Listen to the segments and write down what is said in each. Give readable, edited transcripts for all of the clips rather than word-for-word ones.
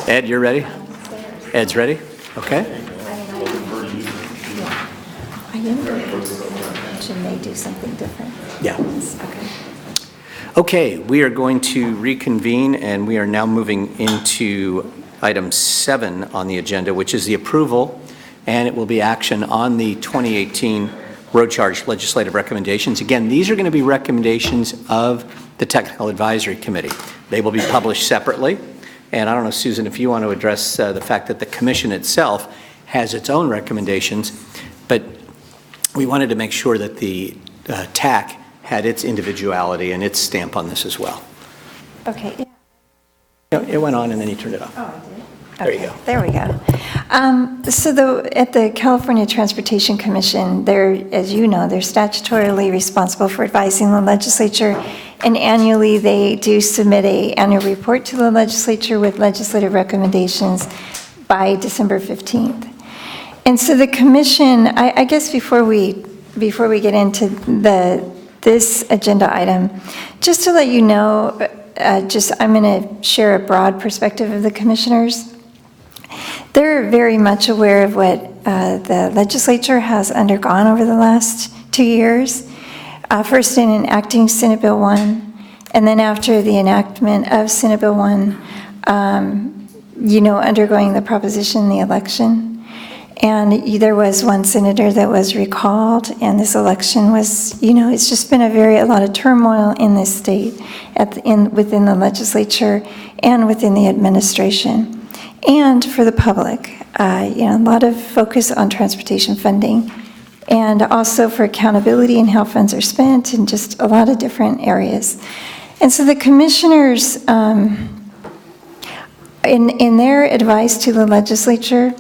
Ed, you're ready? Ed's ready? Okay. I mentioned they do something different. Yeah. Okay. Okay, we are going to reconvene, and we are now moving into item 7 on the agenda, which is the approval, and it will be action on the 2018 road charge legislative recommendations. Again, these are going to be recommendations of the Technical Advisory Committee. They will be published separately. And I don't know, Susan, if you want to address the fact that the commission itself has its own recommendations, but we wanted to make sure that the TAC had its individuality and its stamp on this as well. Okay. It went on and then you turned it off. Oh, I did. There you go. There we go. So at the California Transportation Commission, as you know, they're statutorily responsible for advising the legislature, and annually they do submit an annual report to the legislature with legislative recommendations by December 15th. And so the commission, I guess before we get into this agenda item, just to let you know, I'm going to share a broad perspective of the commissioners. They're very much aware of what the legislature has undergone over the last 2 years. First in enacting Senate Bill 1, and then after the enactment of Senate Bill 1, undergoing the proposition, the election. And there was one senator that was recalled, and this election was, it's just been a lot of turmoil in this state, within the legislature and within the administration. And for the public, a lot of focus on transportation funding, and also for accountability and how funds are spent, and just a lot of different areas. And so the commissioners, in their advice to the legislature,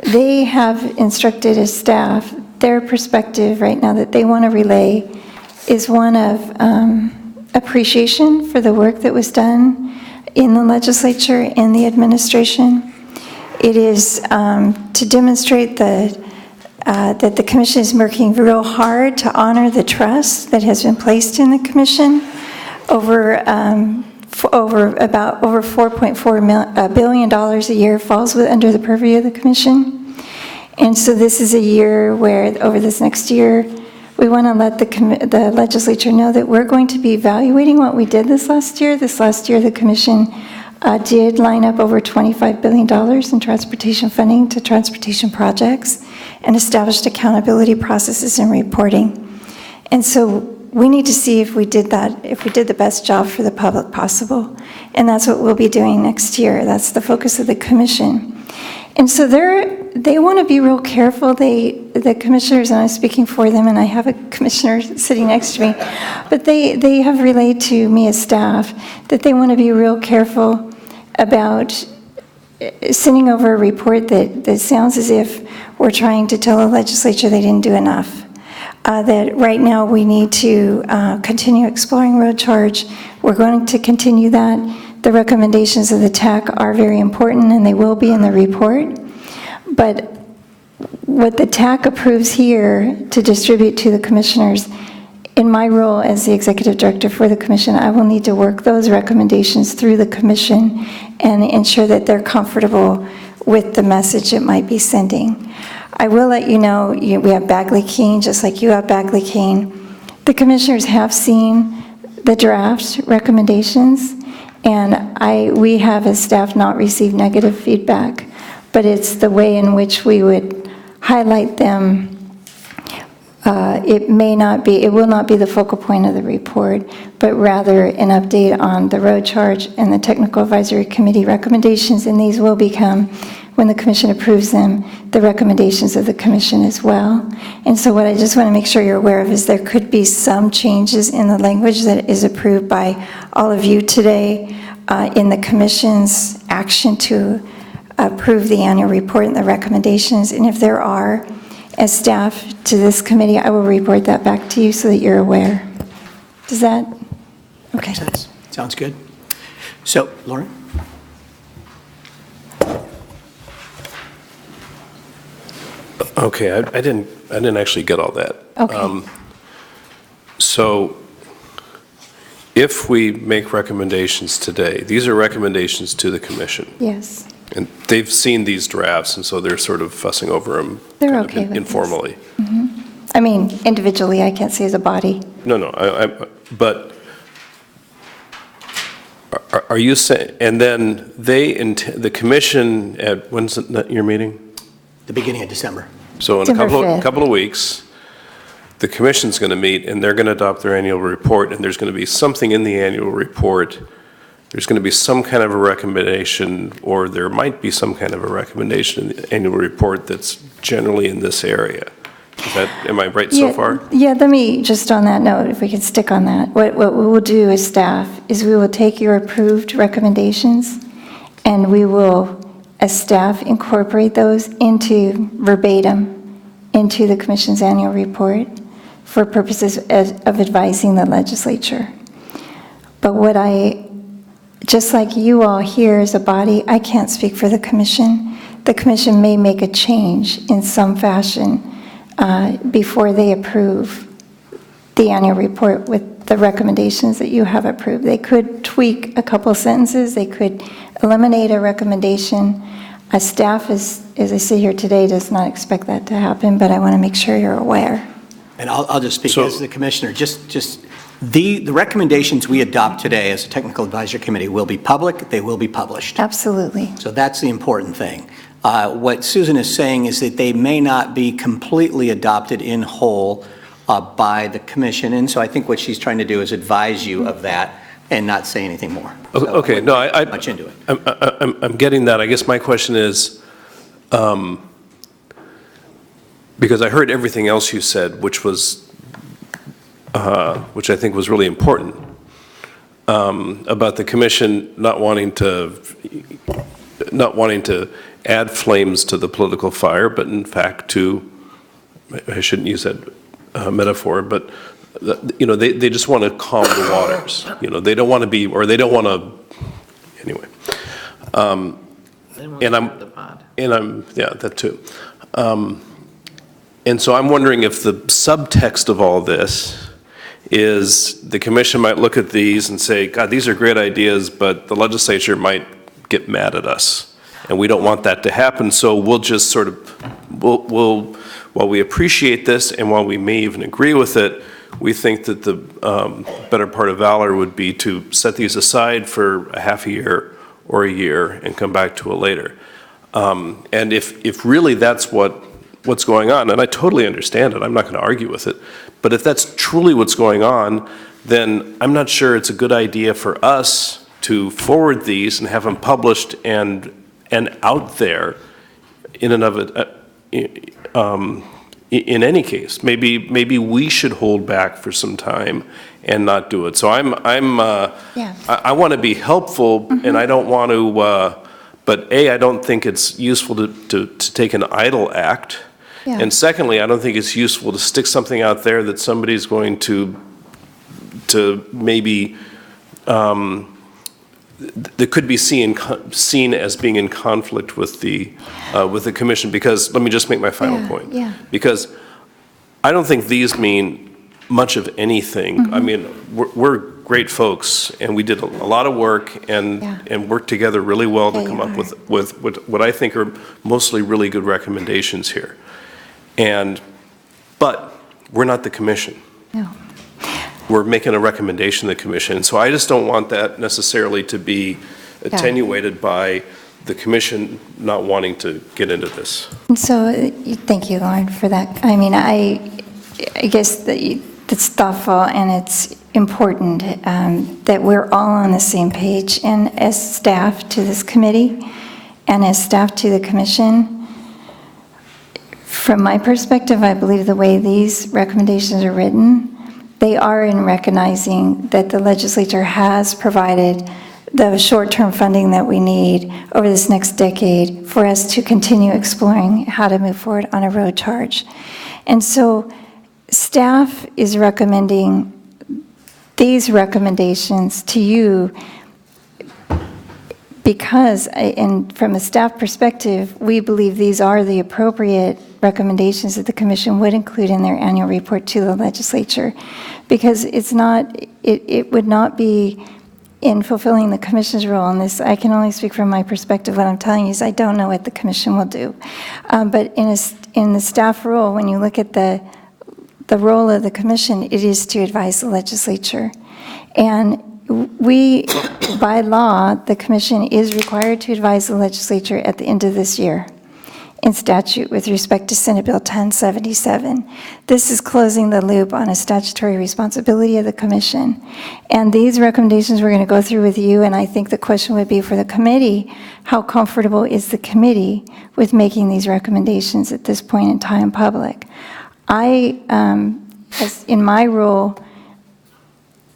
they have instructed as staff, their perspective right now that they want to relay is one of appreciation for the work that was done in the legislature and the administration. It is to demonstrate that the commission is working real hard to honor the trust that has been placed in the commission over $4.4 billion a year falls under the purview of the commission. And so this is a year where, over this next year, we want to let the legislature know that we're going to be evaluating what we did this last year. This last year, the commission did line up over $25 billion in transportation funding to transportation projects and established accountability processes and reporting. And so we need to see if we did the best job for the public possible. And that's what we'll be doing next year. That's the focus of the commission. And so they want to be real careful. The commissioners, and I'm speaking for them, and I have a commissioner sitting next to me, but they have relayed to me as staff that they want to be real careful about sending over a report that sounds as if we're trying to tell the legislature they didn't do enough. That right now we need to continue exploring road charge. We're going to continue that. The recommendations of the TAC are very important, and they will be in the report. But what the TAC approves here to distribute to the commissioners, in my role as the executive director for the commission, I will need to work those recommendations through the commission and ensure that they're comfortable with the message it might be sending. I will let you know, we have Bagley-Keene, just like you have Bagley-Keene. The commissioners have seen the draft recommendations, and we have as staff not received negative feedback, but it's the way in which we would highlight them. It will not be the focal point of the report, but rather an update on the road charge and the Technical Advisory Committee recommendations, and these will become, when the commission approves them, the recommendations of the commission as well. And so what I just want to make sure you're aware of is there could be some changes in the language that is approved by all of you today in the commission's action to approve the annual report and the recommendations. And if there are, as staff to this committee, I will report that back to you so that you're aware. Does that? Okay. Sounds good. So, Lauren? Okay, I didn't actually get all that. Okay. So if we make recommendations today, these are recommendations to the commission. Yes. And they've seen these drafts, and so they're sort of fussing over them. They're kind of okay with this. informally. I mean, individually, I can't say as a body. No, but are you saying, and then the commission when's your meeting? The beginning of December. So in a December 5th. couple of weeks, the commission's going to meet, and they're going to adopt their annual report, and there's going to be something in the annual report. There's going to be some kind of a recommendation, or there might be some kind of a recommendation in the annual report that's generally in this area. Am I right so far? Yeah, let me, just on that note, if we could stick on that. What we will do as staff is we will take your approved recommendations, and we will, as staff, incorporate those into verbatim into the commission's annual report for purposes of advising the legislature. But just like you all here as a body, I can't speak for the commission. The commission may make a change in some fashion before they approve the annual report with the recommendations that you have approved. They could tweak a couple sentences, they could eliminate a recommendation. As staff, as I sit here today, does not expect that to happen, but I want to make sure you're aware. And I'll just speak as the commissioner. The recommendations we adopt today as a technical advisory committee will be public, they will be published. Absolutely. So that's the important thing. What Susan is saying is that they may not be completely adopted in whole by the commission, and so I think what she's trying to do is advise you of that and not say anything more. So Okay, no, I much into it. I'm getting that. I guess my question is, because I heard everything else you said, which I think was really important, about the commission not wanting to add flames to the political fire, but in fact I shouldn't use that metaphor, but they just want to calm the waters. They don't want to be, or they don't want to, anyway. Yeah, that too. And so I'm wondering if the subtext of all this is the commission might look at these and say, God, these are great ideas, but the legislature might get mad at us. And we don't want that to happen, so we'll just sort of, while we appreciate this and while we may even agree with it, we think that the better part of valor would be to set these aside for a half a year or a year and come back to it later. And if really that's what's going on, and I totally understand it, I'm not going to argue with it, but if that's truly what's going on, then I'm not sure it's a good idea for us to forward these and have them published and out there in and of it. In any case, maybe we should hold back for some time and not do it. So I want to be helpful, and I don't want to. But I don't think it's useful to take an idle act. Yeah. And secondly, I don't think it's useful to stick something out there that somebody's going to maybe that could be seen as being in conflict with the commission. Because let me just make my final point. Yeah. Because I don't think these mean much of anything. I mean, we're great folks, and we did a lot of work and worked together really well to come up with what I think are mostly really good recommendations here. But we're not the commission. No. We're making a recommendation to the commission. So I just don't want that necessarily to be attenuated by the commission not wanting to get into this. And so, thank you, Lauren, for that. I mean, I guess that's thoughtful and it's important that we're all on the same page. And as staff to this committee and as staff to the commission, from my perspective, I believe the way these recommendations are written, they are in recognizing that the legislature has provided the short-term funding that we need over this next decade for us to continue exploring how to move forward on a road charge. And so staff is recommending these recommendations to you because, and from a staff perspective, we believe these are the appropriate recommendations that the commission would include in their annual report to the legislature, because it's not, it would not be in fulfilling the commission's role in this, I can only speak from my perspective. What I'm telling you is I don't know what the commission will do. But in the staff role, when you look at the role of the commission, it is to advise the legislature. And we, by law, the commission is required to advise the legislature at the end of this year in statute with respect to Senate Bill 1077. This is closing the loop on a statutory responsibility of the commission. And these recommendations we're going to go through with you, and I think the question would be for the committee, how comfortable is the committee with making these recommendations at this point in time public? As in my role,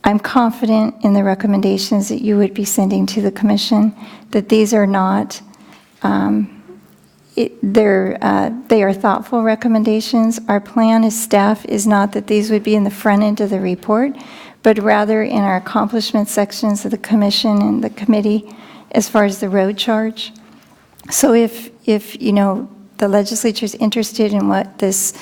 I'm confident in the recommendations that you would be sending to the commission, that these are not, they are thoughtful recommendations. Our plan as staff is not that these would be in the front end of the report, but rather in our accomplishment sections of the commission and the committee as far as the road charge. So if the legislature is interested in what this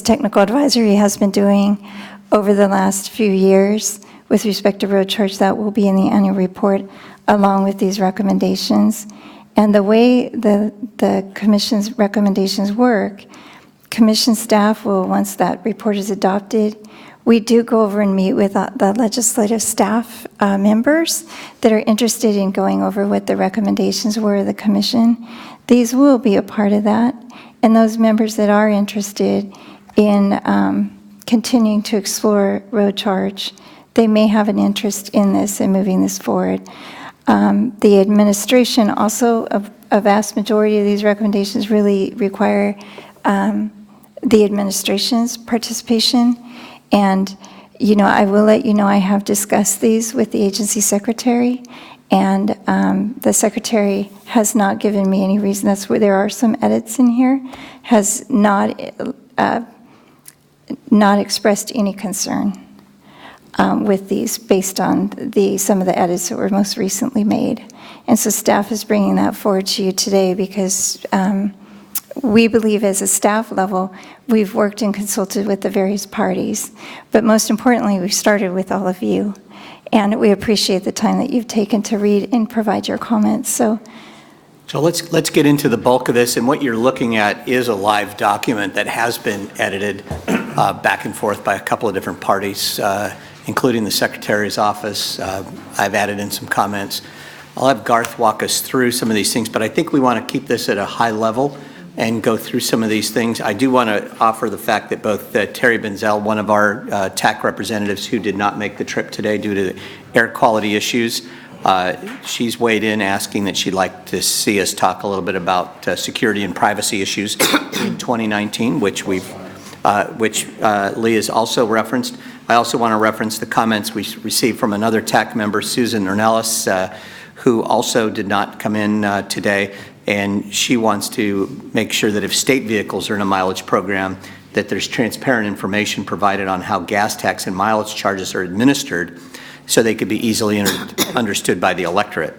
technical advisory has been doing over the last few years with respect to road charge, that will be in the annual report along with these recommendations. And the way the commission's recommendations work, commission staff will, once that report is adopted, we do go over and meet with the legislative staff members that are interested in going over what the recommendations were of the commission. These will be a part of that. And those members that are interested in continuing to explore road charge, they may have an interest in this and moving this forward. The administration also, a vast majority of these recommendations really require the administration's participation. And, I will let you know I have discussed these with the agency secretary, and the secretary has not given me any reason. That's where there are some edits in here, has not expressed any concern with these based on some of the edits that were most recently made. And so staff is bringing that forward to you today because we believe as a staff level, we've worked and consulted with the various parties. But most importantly, we've started with all of you. And we appreciate the time that you've taken to read and provide your comments. So let's get into the bulk of this. And what you're looking at is a live document that has been edited back and forth by a couple of different parties, including the Secretary's office. I've added in some comments. I'll have Garth walk us through some of these things, but I think we want to keep this at a high level and go through some of these things. I do want to offer the fact that both Terry Benzel, one of our TAC representatives who did not make the trip today due to air quality issues, she's weighed in asking that she'd like to see us talk a little bit about security and privacy issues in 2019, which Lee has also referenced. I also want to reference the comments we received from another TAC member, Susan Ornelas, who also did not come in today, and she wants to make sure that if state vehicles are in a mileage program, that there's transparent information provided on how gas tax and mileage charges are administered so they could be easily understood by the electorate.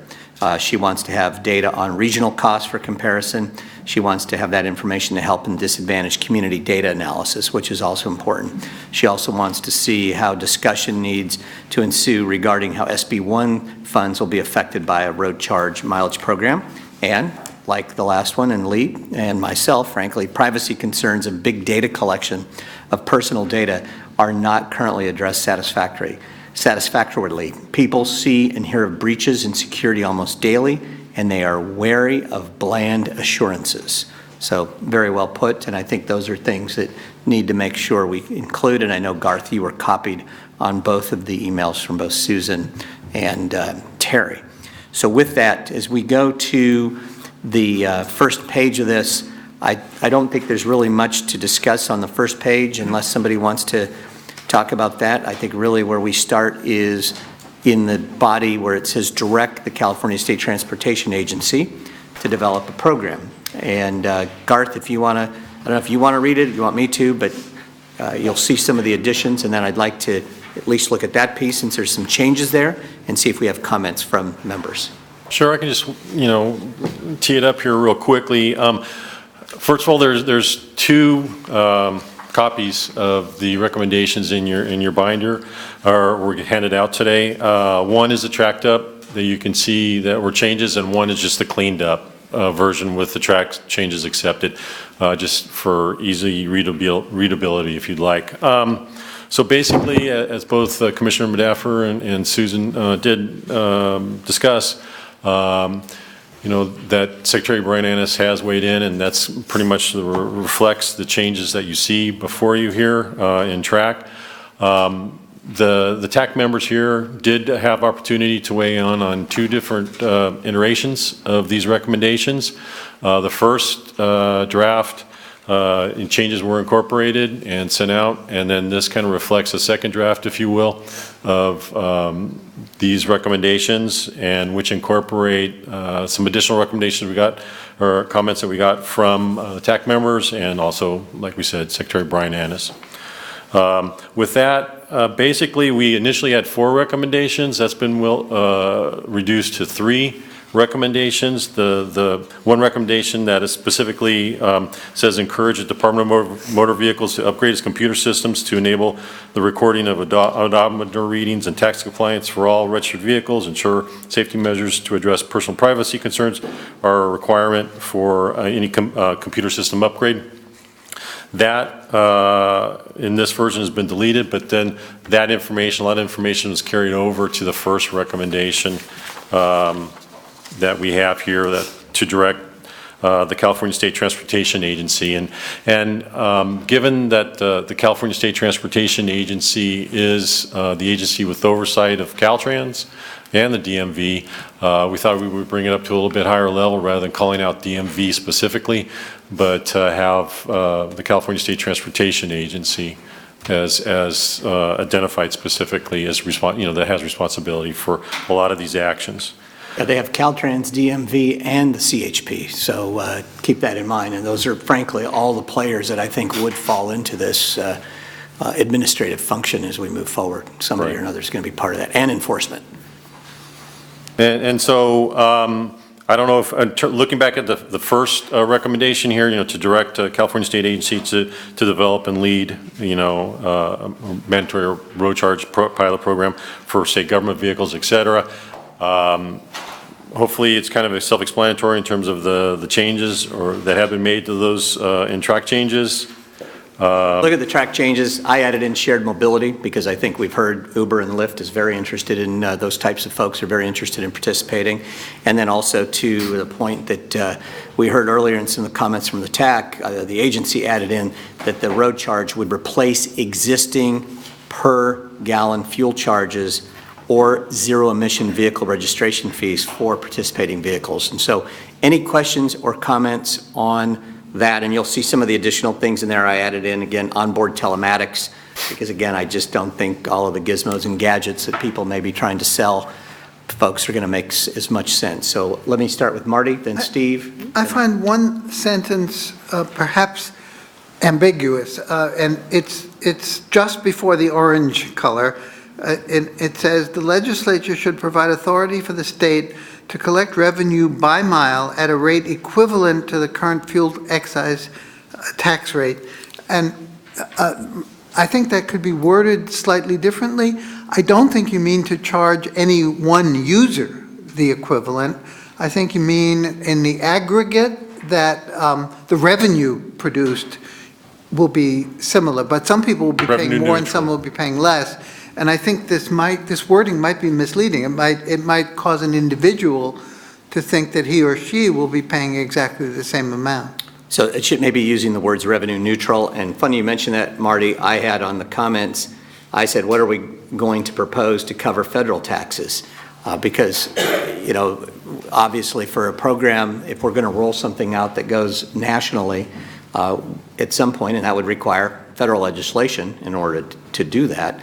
She wants to have data on regional costs for comparison. She wants to have that information to help in disadvantaged community data analysis, which is also important. She also wants to see how discussion needs to ensue regarding how SB 1 funds will be affected by a road charge mileage program. And like the last one, and Lee and myself, frankly, privacy concerns of big data collection of personal data are not currently addressed satisfactorily. People see and hear of breaches in security almost daily, and they are wary of bland assurances. So very well put, and I think those are things that need to make sure we include, and I know, Garth, you were copied on both of the emails from both Susan and Terry. So with that, as we go to the first page of this, I don't think there's really much to discuss on the first page unless somebody wants to talk about that. I think really where we start is in the body where it says direct the California State Transportation Agency to develop a program. And Garth, if you want to, I don't know if you want to read it, if you want me to, but you'll see some of the additions, and then I'd like to at least look at that piece since there's some changes there and see if we have comments from members. Sure, I can just, tee it up here real quickly. First of all, there's two copies of the recommendations in your binder were handed out today. One is a tracked up that you can see that were changes, and one is just the cleaned up version with the track changes accepted, just for easy readability if you'd like. So basically, as both Commissioner Medaffer and Susan did discuss, you know, that Secretary Brian Annis has weighed in, and that's pretty much reflects the changes that you see before you here in track. The TAC members here did have opportunity to weigh in on two different iterations of these recommendations. The first draft changes were incorporated and sent out, and then this kind of reflects a second draft, if you will, of these recommendations, and which incorporate some additional recommendations we got, or comments that we got from the TAC members, and also, like we said, Secretary Brian Annis. With that, basically, we initially had 4 recommendations. That's been reduced to 3 recommendations. The one recommendation that is specifically says encourage the Department of Motor Vehicles to upgrade its computer systems to enable the recording of odometer readings and tax compliance for all registered vehicles, ensure safety measures to address personal privacy concerns are a requirement for any computer system upgrade. That in this version has been deleted, but then that information, a lot of information was carried over to the first recommendation that we have here to direct the California State Transportation Agency. And given that the California State Transportation Agency is the agency with oversight of Caltrans and the DMV, we thought we would bring it up to a little bit higher level rather than calling out DMV specifically, but have the California State Transportation Agency as identified specifically as that has responsibility for a lot of these actions. Yeah, they have Caltrans, DMV, and the CHP, so keep that in mind. And those are, frankly, all the players that I think would fall into this administrative function as we move forward. Somebody or another is going to be part of that, and enforcement. And so I don't know if, looking back at the first recommendation here, to direct California State Agency to develop and lead, a mandatory road charge pilot program for, say, government vehicles, et cetera. Hopefully it's kind of self-explanatory in terms of the changes that have been made to those in track changes. Look at the track changes. I added in shared mobility because I think we've heard Uber and Lyft is very interested in those types of folks are very interested in participating. And then also to the point that we heard earlier in some of the comments from the TAC, the agency added in that the road charge would replace existing per gallon fuel charges or zero emission vehicle registration fees for participating vehicles. And so any questions or comments on that? And you'll see some of the additional things in there I added in, again, onboard telematics, because again, I just don't think all of the gizmos and gadgets that people may be trying to sell to folks are gonna make as much sense. So let me start with Marty, then Steve. I find one sentence perhaps ambiguous, and it's just before the orange color. It says, the legislature should provide authority for the state to collect revenue by mile at a rate equivalent to the current fuel excise tax rate. And I think that could be worded slightly differently. I don't think you mean to charge any one user the equivalent. I think you mean in the aggregate that the revenue produced will be similar, but some people will be paying more and some will be paying less. And I think this wording might be misleading. It might cause an individual to think that he or she will be paying exactly the same amount. So it should maybe using the words revenue neutral. And funny you mentioned that, Marty. I had on the comments, I said, what are we going to propose to cover federal taxes? Because, obviously for a program, if we're going to roll something out that goes nationally at some point, and that would require federal legislation in order to do that.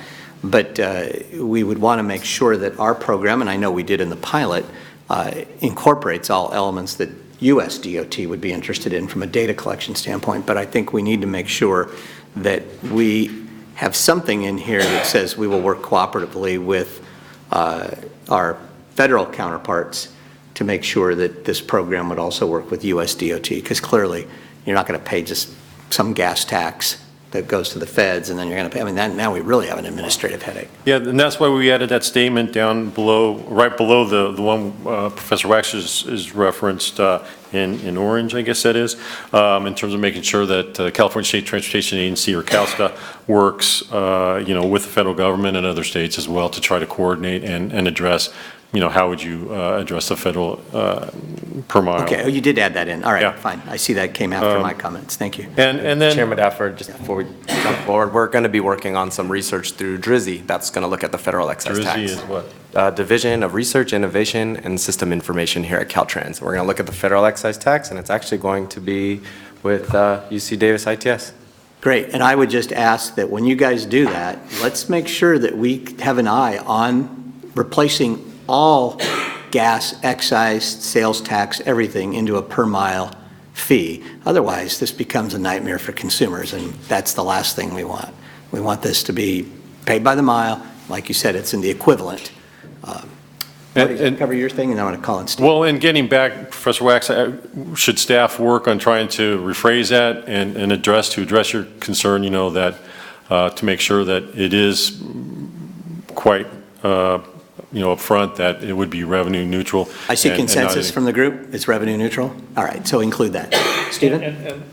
But we would want to make sure that our program, and I know we did in the pilot, incorporates all elements that U.S. DOT would be interested in from a data collection standpoint. But I think we need to make sure that we have something in here that says we will work cooperatively with our federal counterparts to make sure that this program would also work with U.S. DOT, because clearly you're not going to pay just some gas tax that goes to the feds, and then you're going to pay. I mean, now we really have an administrative headache. Yeah, and that's why we added that statement down below, right below the one Professor Wax is referenced in orange, I guess that is, in terms of making sure that California State Transportation Agency, or CalSTA, works, with the federal government and other states as well to try to coordinate and address, how would you address the federal per mile. Okay, oh, you did add that in. All right, Yeah. fine. I see that came after my comments. Thank you. And then. Chairman Dafford, just before we jump forward, we're going to be working on some research through DRISI that's going to look at the federal excise tax. DRISI is what? Division of Research, Innovation, and System Information here at Caltrans. We're going to look at the federal excise tax, and it's actually going to be with UC Davis ITS. Great, and I would just ask that when you guys do that, let's make sure that we have an eye on replacing all gas, excise, sales tax, everything into a per mile fee. Otherwise, this becomes a nightmare for consumers, and that's the last thing we want. We want this to be paid by the mile. Like you said, it's in the equivalent. And- Cover your thing, and I want to call in Steve. Well, and getting back, Professor Wax, should staff work on trying to rephrase that and address your concern, that, to make sure that it is quite, upfront that it would be revenue neutral. I see and consensus not- from the group. It's revenue neutral. All right, so include that. Stephen?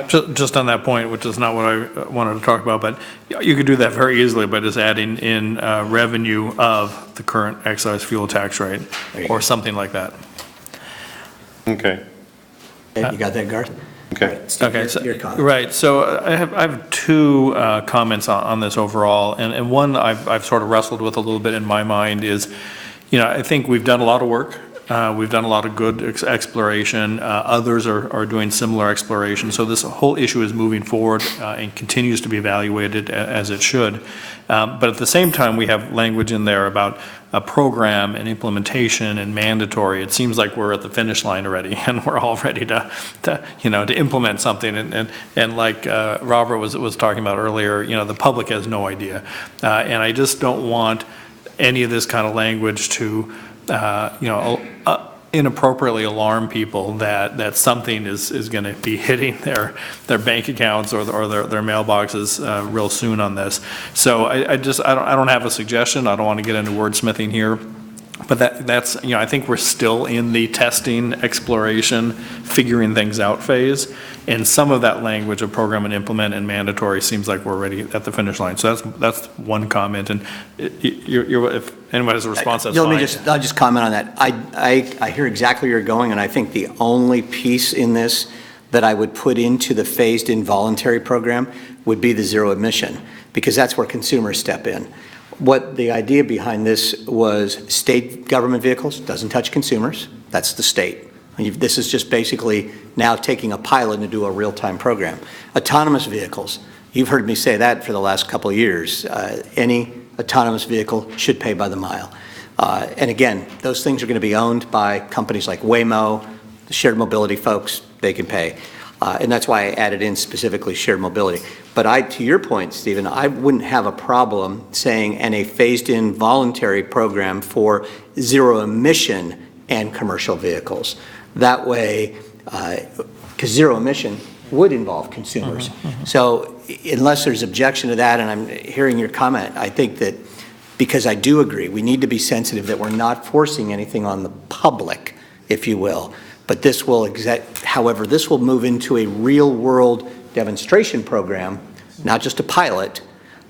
Just on that point, which is not what I wanted to talk about, but you could do that very easily by just adding in revenue of the current excise fuel tax rate or something like that. Okay. You got that, Garth? Okay. All right, Steve, Okay, so, your comment. right, so I have two comments on this overall, and one I've sort of wrestled with a little bit in my mind is, I think we've done a lot of work. We've done a lot of good exploration. Others are doing similar exploration. So this whole issue is moving forward and continues to be evaluated as it should. But at the same time, we have language in there about a program and implementation and mandatory. It seems like we're at the finish line already, and we're all ready to implement something. And like Robert was talking about earlier, the public has no idea. And I just don't want any of this kind of language to inappropriately alarm people that something is going to be hitting their bank accounts or their mailboxes real soon on this. So I don't have a suggestion. I don't want to get into wordsmithing here. But that's, I think we're still in the testing, exploration, figuring things out phase. And some of that language of program and implement and mandatory seems like we're already at the finish line. So that's one comment. And if anyone has a response, that's fine. I'll just comment on that. I hear exactly where you're going, and I think the only piece in this that I would put into the phased-in voluntary program would be the zero emission, because that's where consumers step in. What the idea behind this was, state government vehicles, doesn't touch consumers, that's the state. This is just basically now taking a pilot and do a real-time program. Autonomous vehicles, you've heard me say that for the last couple of years. Any autonomous vehicle should pay by the mile. And again, those things are going to be owned by companies like Waymo, the shared mobility folks, they can pay. And that's why I added in specifically shared mobility. But to your point, Stephen, I wouldn't have a problem saying, and a phased-in voluntary program for zero emission and commercial vehicles. That way, because zero emission would involve consumers. So unless there's objection to that, and I'm hearing your comment, I think that, because I do agree, we need to be sensitive that we're not forcing anything on the public, if you will. But this will, however, this will move into a real-world demonstration program, not just a pilot,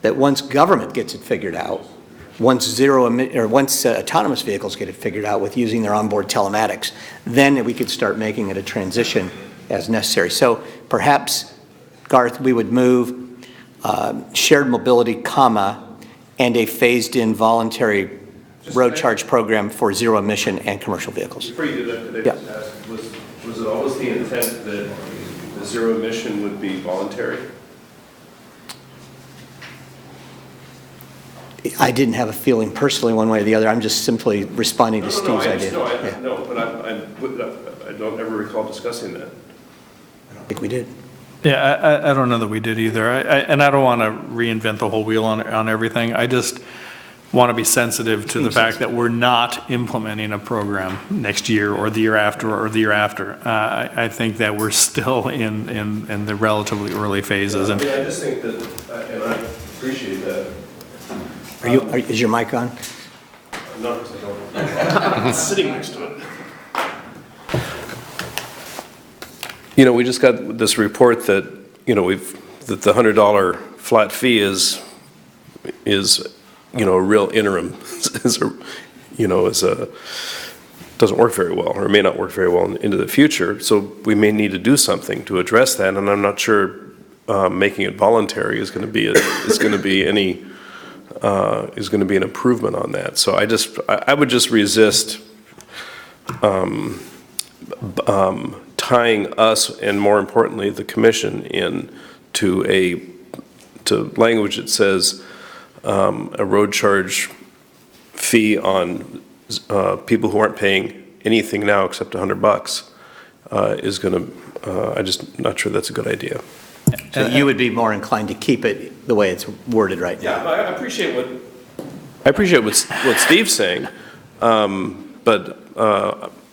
that once government gets it figured out, once autonomous vehicles get it figured out with using their onboard telematics, then we could start making it a transition as necessary. So perhaps, Garth, we would move shared mobility, and a phased-in voluntary road charge program for zero emission and commercial vehicles. Before you do that, could I just ask, was it always the intent that the zero emission would be voluntary? I didn't have a feeling personally one way or the other. I'm just simply responding to Steve's idea. No, but I don't ever recall discussing that. I don't think we did. Yeah, I don't know that we did either. And I don't want to reinvent the whole wheel on everything. I just, want to be sensitive to the fact that we're not implementing a program next year or the year after or the year after. I think that we're still in the relatively early phases. And I just think that, and I appreciate that. Is your mic on? No, I'm sitting next to it. You know, we just got this report that, you know, that the $100 flat fee is, you know, a real interim, doesn't work very well, or may not work very well into the future. So we may need to do something to address that, and I'm not sure making it voluntary is going to be an improvement on that. So I would just resist tying us, and more importantly, the commission, in to language that says a road charge fee on people who aren't paying anything now except $100 is going to, I'm just not sure that's a good idea. So you would be more inclined to keep it the way it's worded right now? Yeah, I appreciate what Steve's saying, but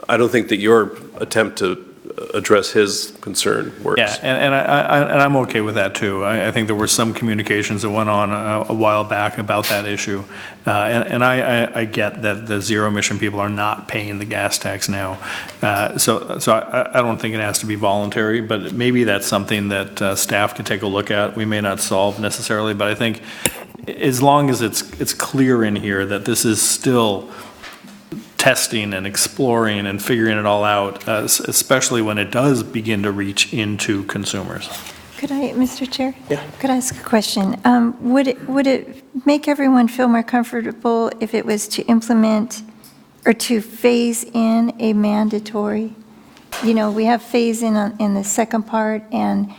I don't think that your attempt to address his concern works. yeah, and I'm okay with that too. I think there were some communications that went on a while back about that issue. And I get that the zero emission people are not paying the gas tax now. So I don't think it has to be voluntary, but maybe that's something that staff could take a look at. We may not solve necessarily, but I think as long as it's clear in here that this is still testing and exploring and figuring it all out, especially when it does begin to reach into consumers. Could I, Mr. Chair? Yeah. Could I ask a question? Would it make everyone feel more comfortable if it was to implement or to phase in a mandatory? You know, we have phase in the second part, and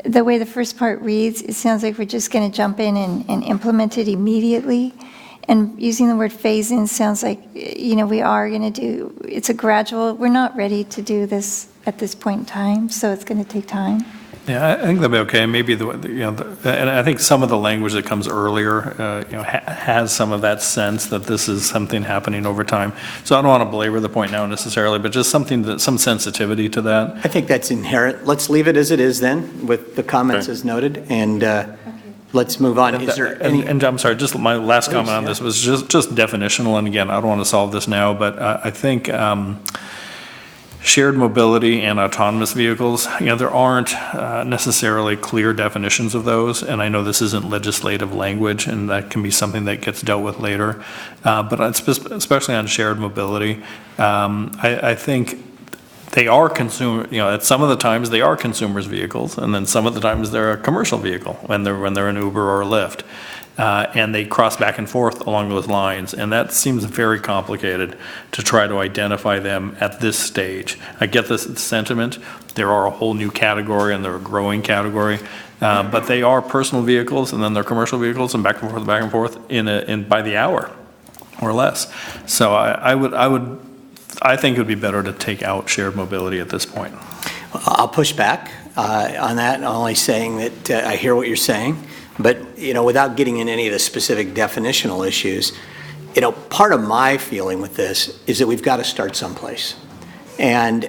the way the first part reads, it sounds like we're just going to jump in and implement it immediately. And using the word phase in sounds like, you know, we are going to do, it's a gradual, we're not ready to do this at this point in time, so it's going to take time. Yeah, I think that'd be okay. Maybe and I think some of the language that comes earlier, has some of that sense that this is something happening over time. So I don't want to belabor the point now necessarily, but just some sensitivity to that. I think that's inherent. Let's leave it as it is then, with the comments as noted, and let's move on. Is there any? And I'm sorry, just my last comment on yeah. this was just definitional, and again, I don't want to solve this now, but I think shared mobility and autonomous vehicles, there aren't necessarily clear definitions of those, and I know this isn't legislative language, and that can be something that gets dealt with later, but especially on shared mobility, I think they are at some of the times they are consumers' vehicles, and then some of the times they're a commercial vehicle when they're an Uber or a Lyft. And they cross back and forth along those lines, and that seems very complicated to try to identify them at this stage. I get this sentiment. There are a whole new category, and they're a growing category, but they are personal vehicles, and then they're commercial vehicles, and back and forth in by the hour or less. So I think it would be better to take out shared mobility at this point. I'll push back on that, only saying that I hear what you're saying. But, without getting in any of the specific definitional issues, part of my feeling with this is that we've got to start someplace. And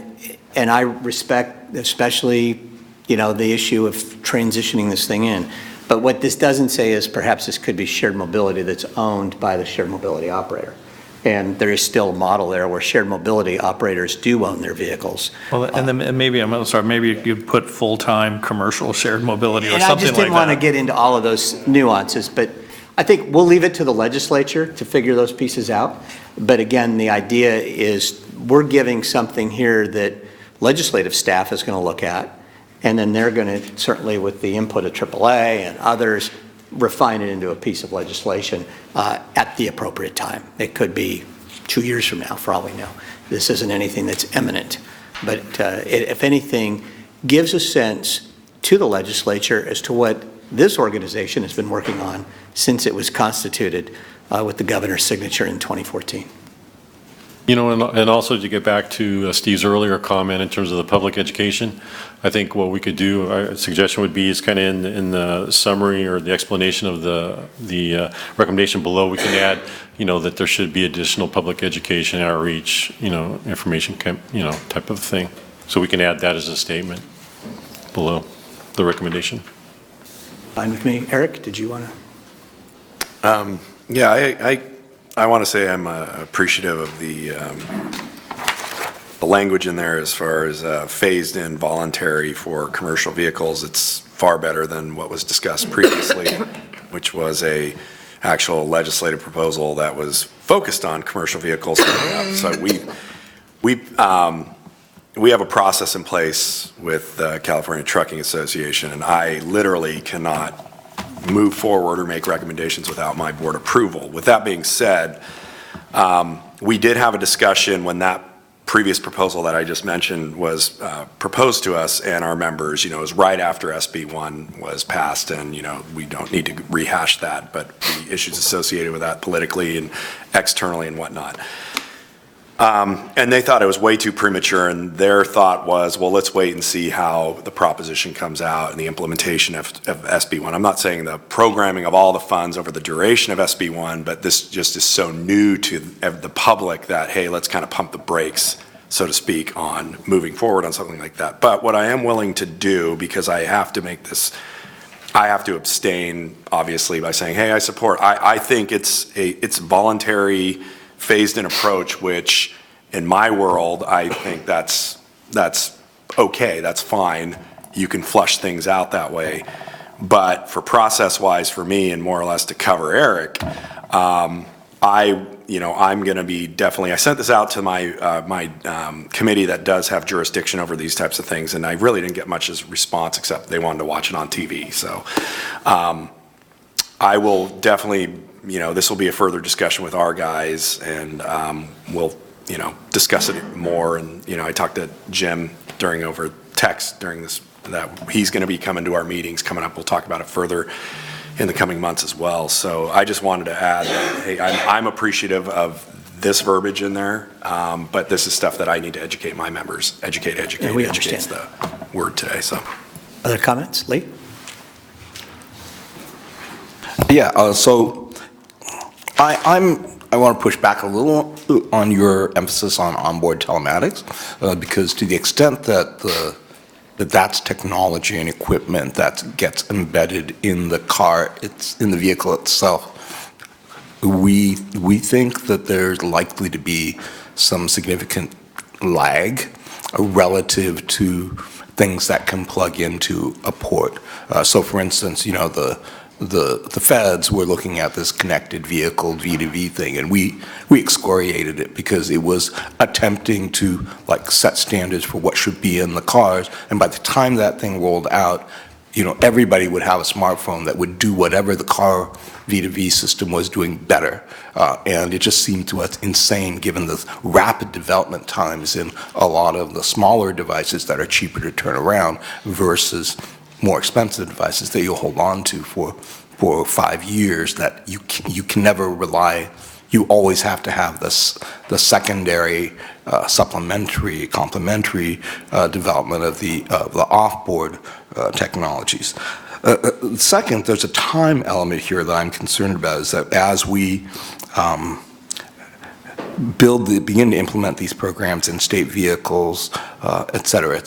I respect especially, the issue of transitioning this thing in. But what this doesn't say is perhaps this could be shared mobility that's owned by the shared mobility operator. And there is still a model there where shared mobility operators do own their vehicles. Well, and then maybe you'd put full-time commercial shared mobility or something like that. And I just didn't want to get into all of those nuances, but I think we'll leave it to the legislature to figure those pieces out. But again, the idea is we're giving something here that legislative staff is going to look at, and then they're going to, certainly with the input of AAA and others, refine it into a piece of legislation at the appropriate time. It could be 2 years from now, for all we know. This isn't anything that's imminent, but if anything, gives a sense to the legislature as to what this organization has been working on since it was constituted with the governor's signature in 2014. You know, and also to get back to Steve's earlier comment in terms of the public education, I think what we could do, a suggestion would be is kind of in the summary or the explanation of the recommendation below, we can add, you know, that there should be additional public education outreach, you know, information, you know, type of thing. So we can add that as a statement below the recommendation. Fine with me. Eric, did you want to? Yeah, I want to say I'm appreciative of the language in there as far as phased in voluntary for commercial vehicles. It's far better than what was discussed previously, which was a actual legislative proposal that was focused on commercial vehicles. So we have a process in place with the California Trucking Association, and I literally cannot move forward or make recommendations without my board approval. With that being said, we did have a discussion when that previous proposal that I just mentioned was proposed to us and our members. You know, it was right after SB 1 was passed, and, you know, we don't need to rehash that, but the issues associated with that politically and externally and whatnot. And they thought it was way too premature, and their thought was, well, let's wait and see how the proposition comes out and the implementation of SB 1. I'm not saying the programming of all the funds over the duration of SB 1, but this just is so new to the public that, hey, let's kind of pump the brakes, so to speak, on moving forward on something like that. But what I am willing to do, because I have to make this, I have to abstain, obviously, by saying, hey, I support, I think it's voluntary, phased-in approach, which in my world, I think that's okay, that's fine. You can flush things out that way. But for process-wise, for me, and more or less to cover Eric, I'm going to be definitely, I sent this out to my committee that does have jurisdiction over these types of things, and I really didn't get much as a response, except they wanted to watch it on TV. So I will definitely, you know, this will be a further discussion with our guys, and we'll, you know, discuss it more. And, you know, I talked to Jim over text during this, that he's going to be coming to our meetings coming up. We'll talk about it further in the coming months as well. So I just wanted to add that, hey, I'm appreciative of this verbiage in there, but this is stuff that I need to educate my members. Educate educates the word today. So, Other comments? Lee? Yeah, so I want to push back a little on your emphasis on onboard telematics, because to the extent that that's technology and equipment that gets embedded in the car, it's in the vehicle itself, we think that there's likely to be some significant lag relative to things that can plug into a port. So for instance, you know, the feds were looking at this connected vehicle V2V thing, and we excoriated it because it was attempting to like set standards for what should be in the cars, and by the time that thing rolled out, you know, everybody would have a smartphone that would do whatever the car V2V system was doing better, and it just seemed to us insane given the rapid development times in a lot of the smaller devices that are cheaper to turn around versus more expensive devices that you'll hold on to for 5 years that you can never rely. You always have to have the secondary, supplementary, complementary development of the offboard technologies. Second, there's a time element here that I'm concerned about, is that as we begin to implement these programs in state vehicles, et cetera,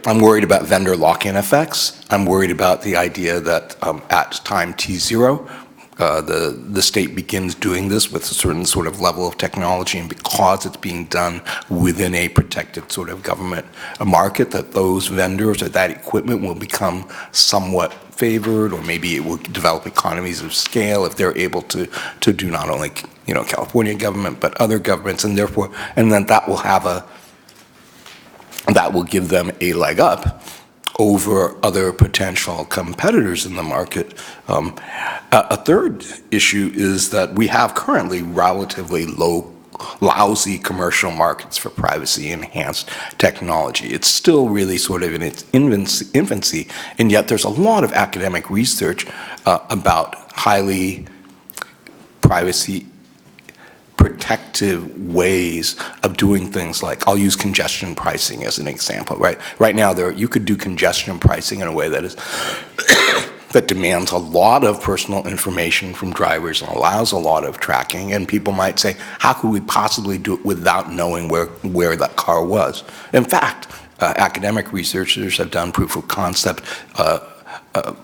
I'm worried about vendor lock-in effects. I'm worried about the idea that at time T0, the state begins doing this with a certain sort of level of technology, and because it's being done within a protected sort of government market, that those vendors or that equipment will become somewhat favored, or maybe it will develop economies of scale if they're able to do not only, you know, California government, but other governments, and therefore, and then that will give them a leg up over other potential competitors in the market. A third issue is that we have currently relatively lousy commercial markets for privacy-enhanced technology. It's still really sort of in its infancy, and yet there's a lot of academic research about highly protective ways of doing things like, I'll use congestion pricing as an example, right? Right now, you could do congestion pricing in a way that is that demands a lot of personal information from drivers and allows a lot of tracking, and people might say, how could we possibly do it without knowing where that car was? In fact, academic researchers have done proof of concept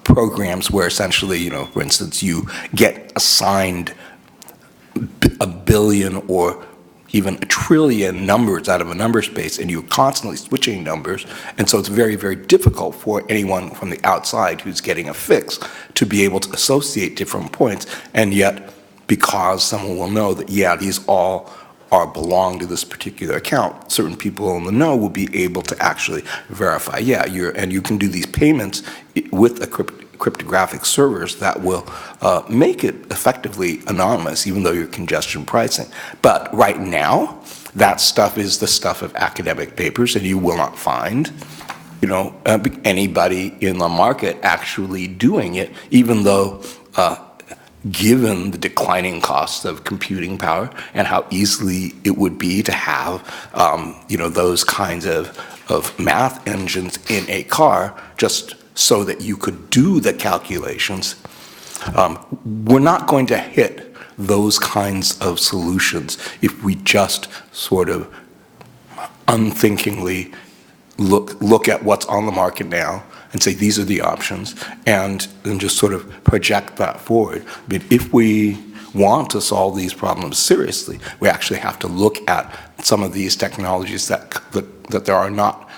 programs where essentially, for instance, you get assigned a billion or even a trillion numbers out of a number space, and you're constantly switching numbers, and so it's very, very difficult for anyone from the outside who's getting a fix to be able to associate different points, and yet, because someone will know that, yeah, these all belong to this particular account, certain people in the know will be able to actually verify, yeah, and you can do these payments with a cryptographic servers that will make it effectively anonymous, even though you're congestion pricing. But right now, that stuff is the stuff of academic papers, and you will not find, anybody in the market actually doing it, even though, given the declining costs of computing power and how easily it would be to have, those kinds of math engines in a car, just so that you could do the calculations. We're not going to hit those kinds of solutions if we just sort of unthinkingly look at what's on the market now and say, these are the options, and then just sort of project that forward. But if we want to solve these problems seriously, we actually have to look at some of these technologies that there are not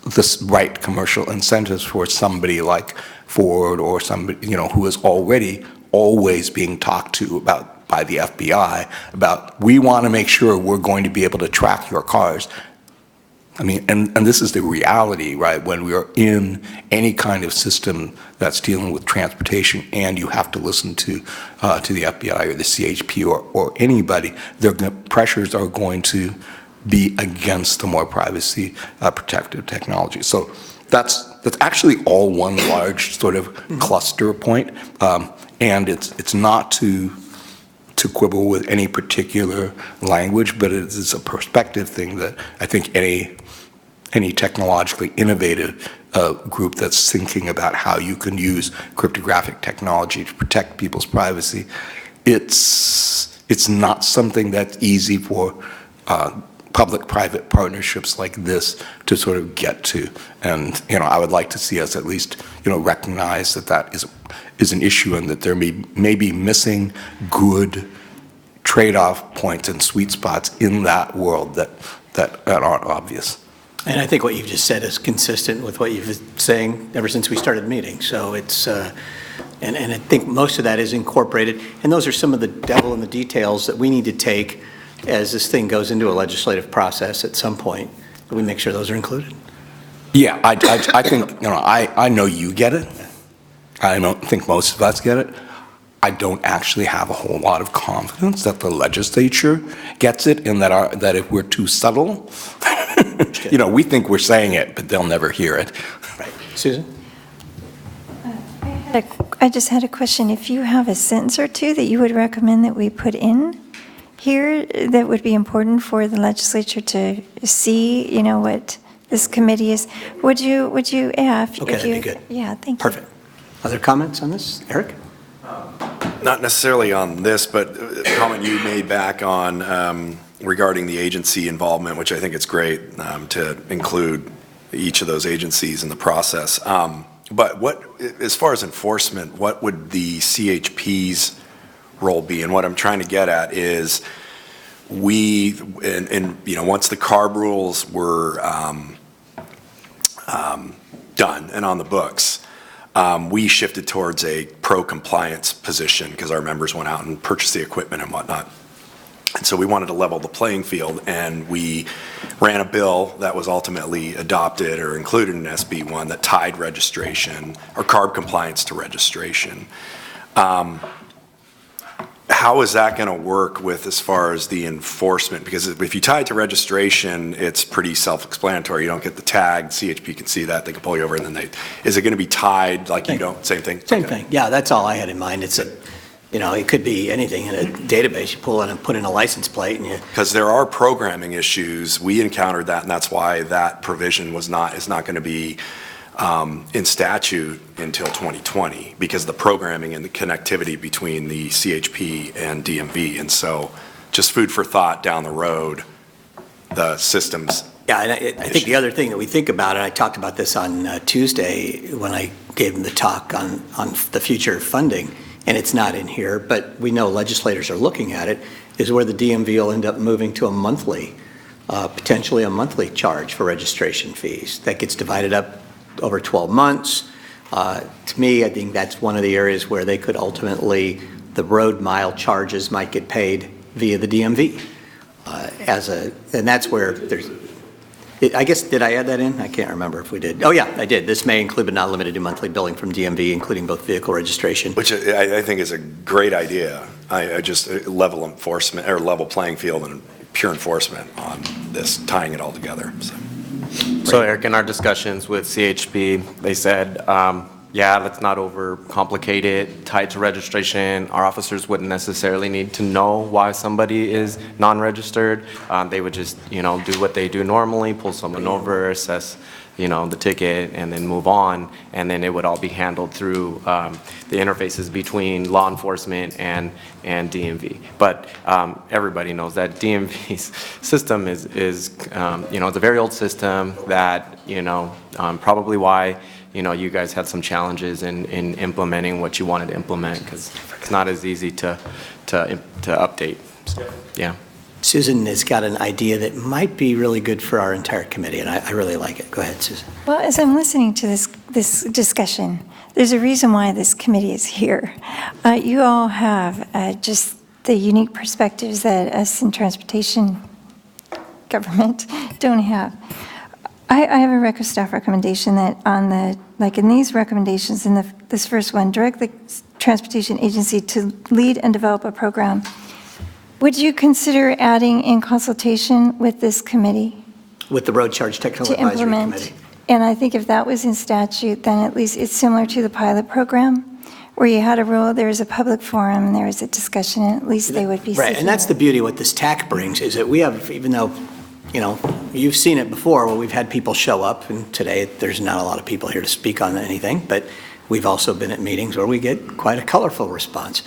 the right commercial incentives for somebody like Ford or somebody, who is already always being talked to about by the FBI about, we want to make sure we're going to be able to track your cars. I mean, and this is the reality, right? When we are in any kind of system that's dealing with transportation, and you have to listen to the FBI or the CHP or anybody, the pressures are going to be against the more privacy protective technology. So that's actually all one large sort of cluster point, and it's not to quibble with any particular language, but it is a perspective thing that I think any technologically innovative group that's thinking about how you can use cryptographic technology to protect people's privacy, it's not something that's easy for public-private partnerships like this to sort of get to. And, I would like to see us at least, recognize that is an issue, and that there may be missing good trade-off points and sweet spots in that world that aren't obvious. And I think what you've just said is consistent with what you've been saying ever since we started the meeting. So it's, and I think most of that is incorporated. And those are some of the devil in the details that we need to take as this thing goes into a legislative process at some point. We make sure those are included. Yeah, I think, I know you get it. I don't think most of us get it. I don't actually have a whole lot of confidence that the legislature gets it, and that if we're too subtle, we think we're saying it, but they'll never hear it. Right. Susan? I just had a question. If you have a sentence or two that you would recommend that we put in here that would be important for the legislature to see, what this committee is, would you, Okay, that'd be good. Yeah, thank you. Perfect. Other comments on this? Eric? Not necessarily on this, but a comment you made back on regarding the agency involvement, which I think it's great to include each of those agencies in the process. But as far as enforcement, what would the CHP's role be? And what I'm trying to get at is once the CARB rules were done and on the books, we shifted towards a pro-compliance position because our members went out and purchased the equipment and whatnot. And so we wanted to level the playing field, and we ran a bill that was ultimately adopted or included in SB 1 that tied registration or CARB compliance to registration. How is that going to work with as far as the enforcement? Because if you tie it to registration, it's pretty self-explanatory. You don't get the tag, CHP can see that, they can pull you over, and then is it going to be tied like you don't, same thing? Same thing. Yeah, that's all I had in mind. It's It could be anything in a database. You pull in and put in a license plate and you, Because there are programming issues. We encountered that, and that's why that provision is not going to be in statute until 2020, because the programming and the connectivity between the CHP and DMV. And so just food for thought down the road, the systems. yeah, and I think the other thing that we think about, and I talked about this on Tuesday when I gave them the talk on the future funding, and it's not in here, but we know legislators are looking at it, is where the DMV will end up moving to a monthly, potentially a monthly charge for registration fees. That gets divided up over 12 months. To me, I think that's one of the areas where they could ultimately, the road mile charges might get paid via the DMV. And that's where there's, I guess, did I add that in? I can't remember if we did. Oh, yeah, I did. This may include but not limited to monthly billing from DMV, including both vehicle registration. Which I think is a great idea. I just level enforcement, or level playing field and pure enforcement on this, tying it all together. So Eric, in our discussions with CHP, they said, yeah, let's not overcomplicate it, tied to registration. Our officers wouldn't necessarily need to know why somebody is non-registered. They would just, do what they do normally, pull someone over, assess, the ticket, and then move on. And then it would all be handled through the interfaces between law enforcement and DMV. But everybody knows that DMV's system is it's a very old system that, probably why you guys had some challenges in implementing what you wanted to implement, because it's not as easy to update. So, yeah. Susan has got an idea that might be really good for our entire committee, and I really like it. Go ahead, Susan. Well, as I'm listening to this discussion, there's a reason why this committee is here. You all have just the unique perspectives that us in transportation government don't have. I have a staff recommendation that in these recommendations, in this first one, direct the transportation agency to lead and develop a program. Would you consider adding in consultation with this committee? With the Road Charge Technical To Advisory implement? Committee. And I think if that was in statute, then at least it's similar to the pilot program, where you had a rule, there was a public forum, there was a discussion, and at least they would be Right, and that's the beauty of what this TAC brings, is that we have, even though, you've seen it before, where we've had people show up, and today there's not a lot of people here to speak on anything, but we've also been at meetings where we get quite a colorful response.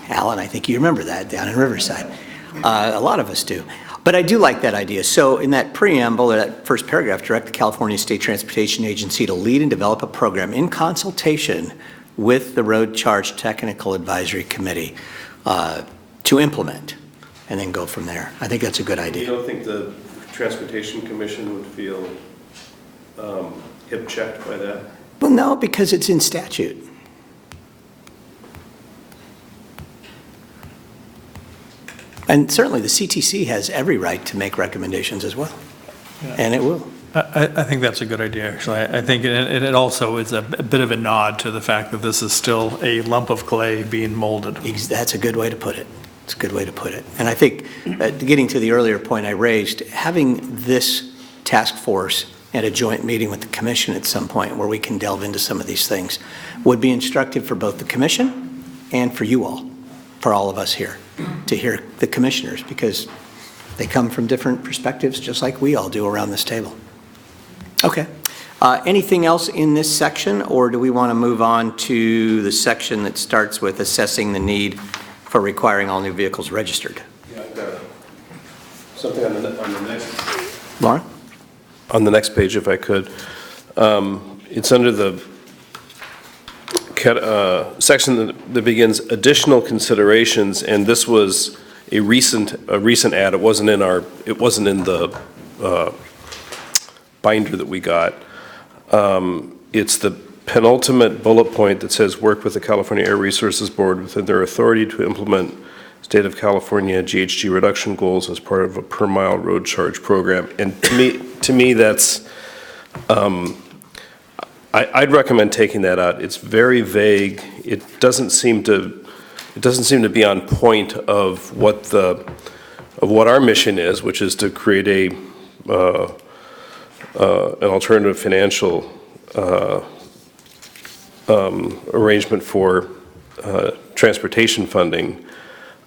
Alan, I think you remember that down in Riverside. A lot of us do. But I do like that idea. So in that preamble, that first paragraph, direct the California State Transportation Agency to lead and develop a program in consultation with the Road Charge Technical Advisory Committee to implement, and then go from there. I think that's a good idea. You don't think the Transportation Commission would feel hip-checked by that? Well, no, because it's in statute. And certainly the CTC has every right to make recommendations as well, and it will. I think that's a good idea, actually. I think it also is a bit of a nod to the fact that this is still a lump of clay being molded. That's a good way to put it. It's a good way to put it. And I think, getting to the earlier point I raised, having this task force at a joint meeting with the commission at some point where we can delve into some of these things would be instructive for both the commission and for you all, for all of us here, to hear the commissioners, because they come from different perspectives just like we all do around this table. Okay. Anything else in this section, or do we want to move on to the section that starts with assessing the need for requiring all new vehicles registered? Yeah, I've got something on the next. Lauren? On the next page, if I could. It's under the section that begins additional considerations, and this was a recent add. It wasn't in the binder that we got. It's the penultimate bullet point that says work with the California Air Resources Board within their authority to implement State of California GHG reduction goals as part of a per mile road charge program. And to me that's, I'd recommend taking that out. It's very vague. It doesn't seem to be on point of what our mission is, which is to create an alternative financial arrangement for transportation funding.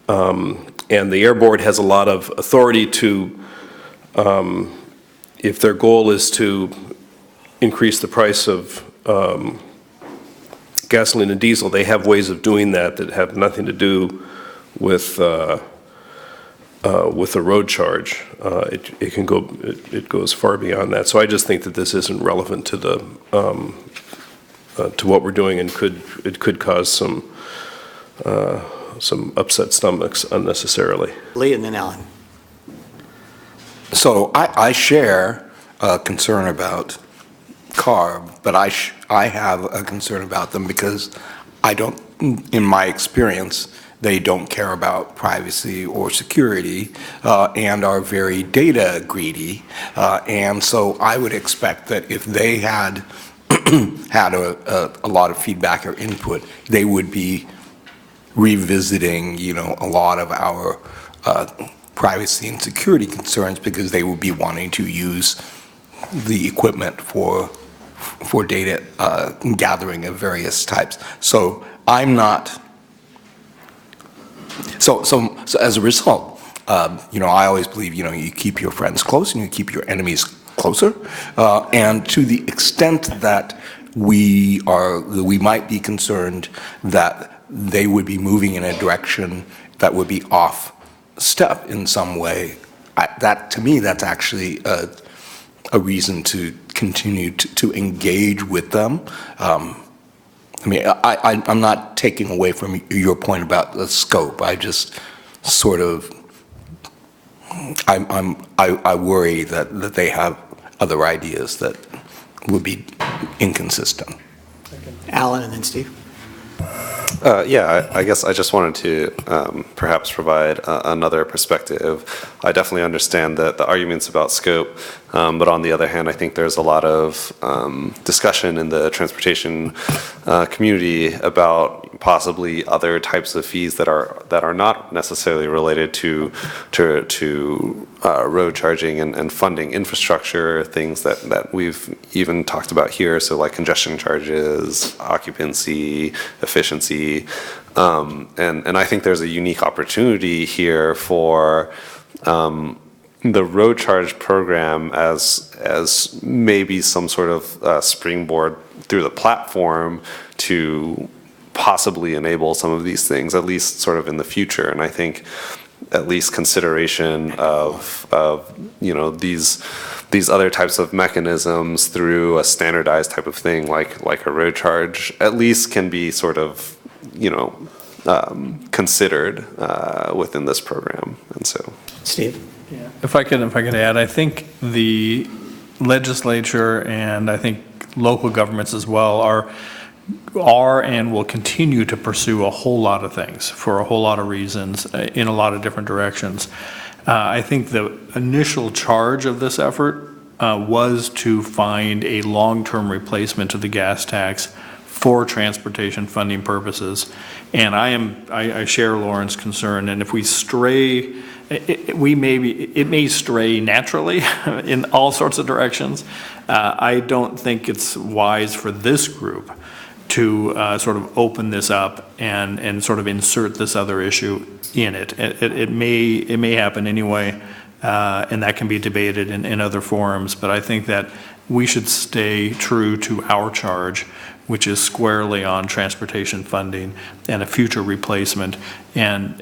And the Air Board has a lot of authority to, if their goal is to increase the price of gasoline and diesel, they have ways of doing that that have nothing to do with a road charge. It can go, it goes far beyond that. So I just think that this isn't relevant to the, to what we're doing, and it could cause some upset stomachs unnecessarily. Lee and then Alan. So I share a concern about CARB, but I have a concern about them because I don't, in my experience, they don't care about privacy or security and are very data greedy. And so I would expect that if they had had a lot of feedback or input, they would be revisiting, a lot of our privacy and security concerns, because they would be wanting to use the equipment for data gathering of various types. So I'm not. So as a result, I always believe, you keep your friends close and you keep your enemies closer. And to the extent that we might be concerned that they would be moving in a direction that would be off step in some way, to me, that's actually a reason to continue to engage with them. I'm not taking away from your point about the scope. I just sort of, I worry that they have other ideas that would be inconsistent. Alan and then Steve. Yeah, I guess I just wanted to perhaps provide another perspective. I definitely understand the arguments about scope, but on the other hand, I think there's a lot of discussion in the transportation community about possibly other types of fees that are not necessarily related to road charging and funding infrastructure, things that we've even talked about here, so like congestion charges, occupancy, efficiency, and I think there's a unique opportunity here for the road charge program as maybe some sort of springboard through the platform to possibly enable some of these things, at least sort of in the future. And I think at least consideration of these other types of mechanisms through a standardized type of thing like a road charge at least can be sort of considered within this program. And so, Steve? Yeah. If I can add, I think the legislature and I think local governments as well are and will continue to pursue a whole lot of things for a whole lot of reasons in a lot of different directions. I think the initial charge of this effort was to find a long-term replacement to the gas tax for transportation funding purposes. And I share Lauren's concern, and if we stray, it may stray naturally in all sorts of directions. I don't think it's wise for this group to sort of open this up and sort of insert this other issue in it. It may happen anyway, and that can be debated in other forums, but I think that we should stay true to our charge, which is squarely on transportation funding and a future replacement, and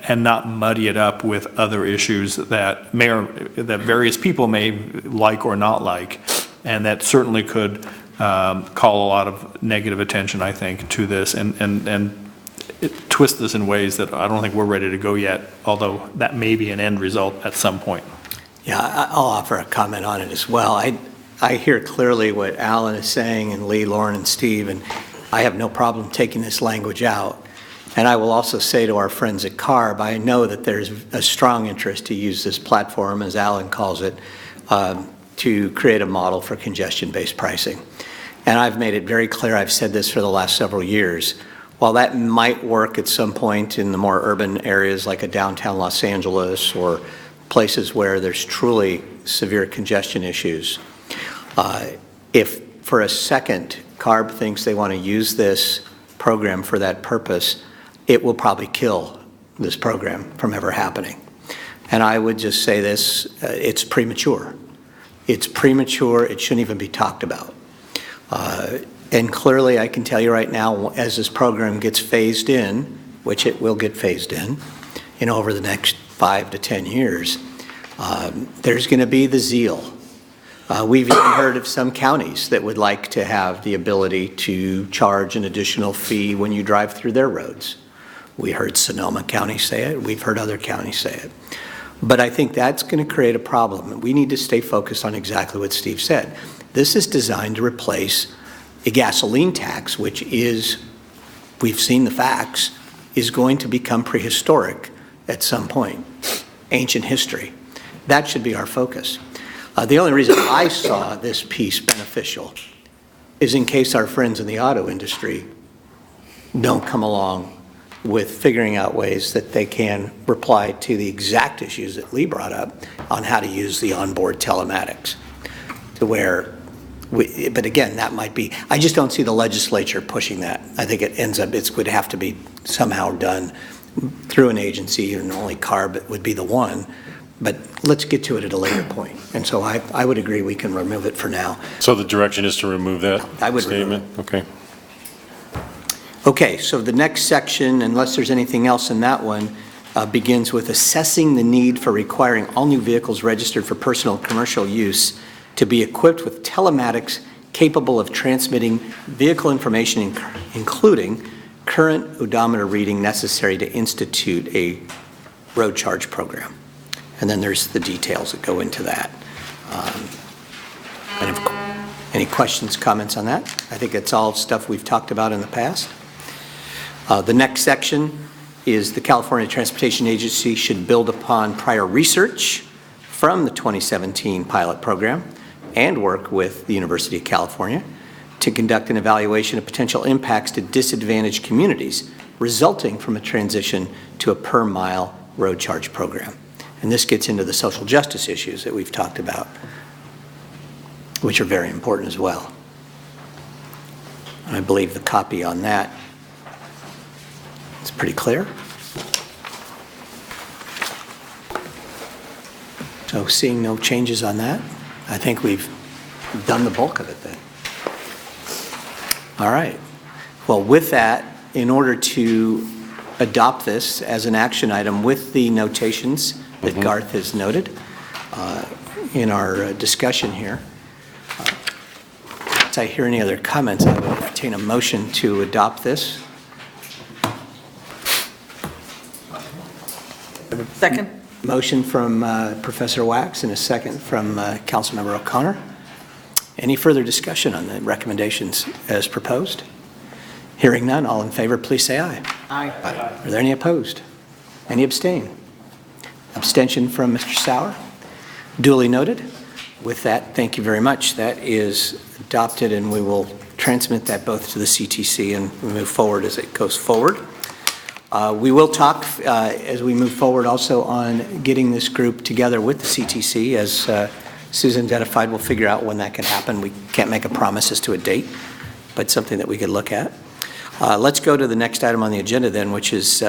not muddy it up with other issues that that various people may like or not like, and that certainly could call a lot of negative attention, I think, to this, and twist this in ways that I don't think we're ready to go yet, although that may be an end result at some point. Yeah, I'll offer a comment on it as well. I hear clearly what Alan is saying, and Lee, Lauren, and Steve, and I have no problem taking this language out. And I will also say to our friends at CARB, I know that there's a strong interest to use this platform, as Alan calls it, to create a model for congestion-based pricing. And I've made it very clear, I've said this for the last several years, while that might work at some point in the more urban areas like a downtown Los Angeles or places where there's truly severe congestion issues, if for a second CARB thinks they want to use this program for that purpose, it will probably kill this program from ever happening. And I would just say this, it's premature. It's premature, it shouldn't even be talked about. And clearly, I can tell you right now, as this program gets phased in, which it will get phased in, over the next 5 to 10 years, there's going to be the zeal. We've even heard of some counties that would like to have the ability to charge an additional fee when you drive through their roads. We heard Sonoma County say it. We've heard other counties say it. But I think that's going to create a problem. We need to stay focused on exactly what Steve said. This is designed to replace a gasoline tax, which is, we've seen the facts, is going to become prehistoric at some point, ancient history. That should be our focus. The only reason I saw this piece beneficial is in case our friends in the auto industry don't come along with figuring out ways that they can reply to the exact issues that Lee brought up on how to use the onboard telematics. To where, but again, that might be, I just don't see the legislature pushing that. I think it ends up, it would have to be somehow done through an agency, and only CARB would be the one. But let's get to it at a later point. And so I would agree we can remove it for now. So the direction is to remove that I would statement? Okay. Okay, so the next section, unless there's anything else in that one, begins with assessing the need for requiring all new vehicles registered for personal and commercial use to be equipped with telematics capable of transmitting vehicle information, including current odometer reading necessary to institute a road charge program. And then there's the details that go into that. Any questions, comments on that? I think it's all stuff we've talked about in the past. The next section is the California Transportation Agency should build upon prior research from the 2017 pilot program and work with the University of California to conduct an evaluation of potential impacts to disadvantaged communities resulting from a transition to a per-mile road charge program. And this gets into the social justice issues that we've talked about, which are very important as well. And I believe the copy on that is pretty clear. So seeing no changes on that, I think we've done the bulk of it then. All right. Well, with that, in order to adopt this as an action item with the notations that Garth has noted in our discussion here, if I hear any other comments, I would entertain a motion to adopt this. Second. Motion from Professor Wax and a second from Councilmember O'Connor. Any further discussion on the recommendations as proposed? Hearing none, all in favor, please say aye. Aye. Are there any opposed? Any abstain? Abstention from Mr. Sauer. Duly noted. With that, thank you very much. That is adopted, and we will transmit that both to the CTC and move forward as it goes forward. We will talk as we move forward also on getting this group together with the CTC. As Susan identified, we'll figure out when that can happen. We can't make a promise as to a date, but something that we could look at. Let's go to the next item on the agenda then, which is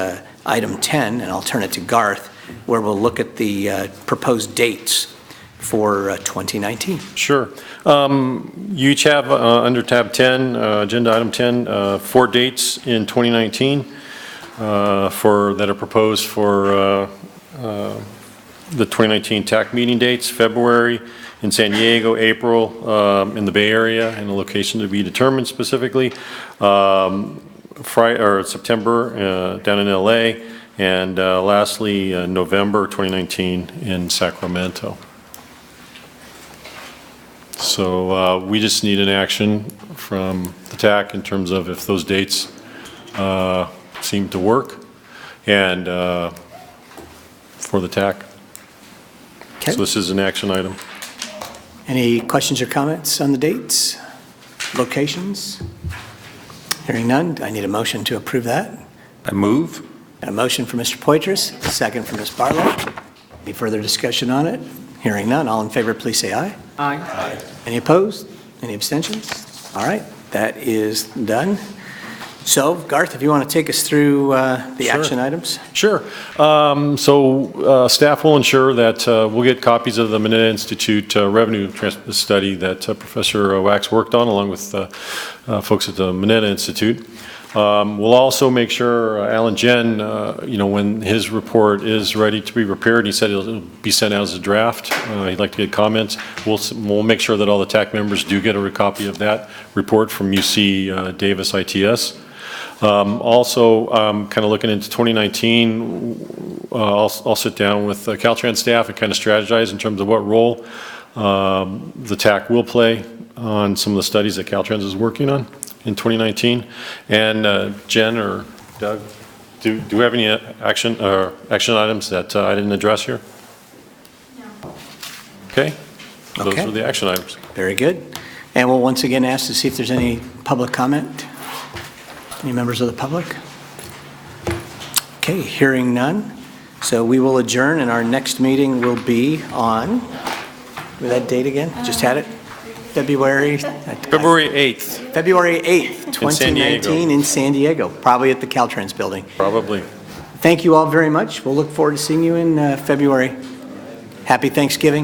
item 10, and I'll turn it to Garth, where we'll look at the proposed dates for 2019. Sure. You each have under tab 10, agenda item 10, 4 dates in 2019 that are proposed for the 2019 TAC meeting dates: February in San Diego, April in the Bay Area, and a location to be determined specifically, September down in LA, and lastly November 2019 in Sacramento. So we just need an action from the TAC in terms of if those dates seem to work, and for the TAC. Okay. So this is an action item. Any questions or comments on the dates, locations? Hearing none, I need a motion to approve that. I move. A motion from Mr. Poitras, a second from Ms. Barlow. Any further discussion on it? Hearing none, all in favor, please say aye. Aye. Any opposed? Any abstentions? All right, that is done. So Garth, if you want to take us through the Sure. action items? Sure. Staff will ensure that we'll get copies of the Mineta Institute revenue study that Professor Wax worked on, along with folks at the Mineta Institute. We'll also make sure Alan Jen, when his report is ready to be prepared, he said it'll be sent out as a draft. He'd like to get comments. We'll make sure that all the TAC members do get a copy of that report from UC Davis ITS. Also, kind of looking into 2019, I'll sit down with Caltrans staff and kind of strategize in terms of what role the TAC will play on some of the studies that Caltrans is working on in 2019. And Jen or Doug, do we have any action items that I didn't address here? No. Okay. Those Okay. are the action items. Very good. And we'll once again ask to see if there's any public comment. Any members of the public? Okay, hearing none. So we will adjourn, and our next meeting will be on, with that date again? Just had it? February 8th. February 8th, In San Diego. 2019, in San Diego, probably at the Caltrans building. Probably. Thank you all very much. We'll look forward to seeing you in February. Happy Thanksgiving.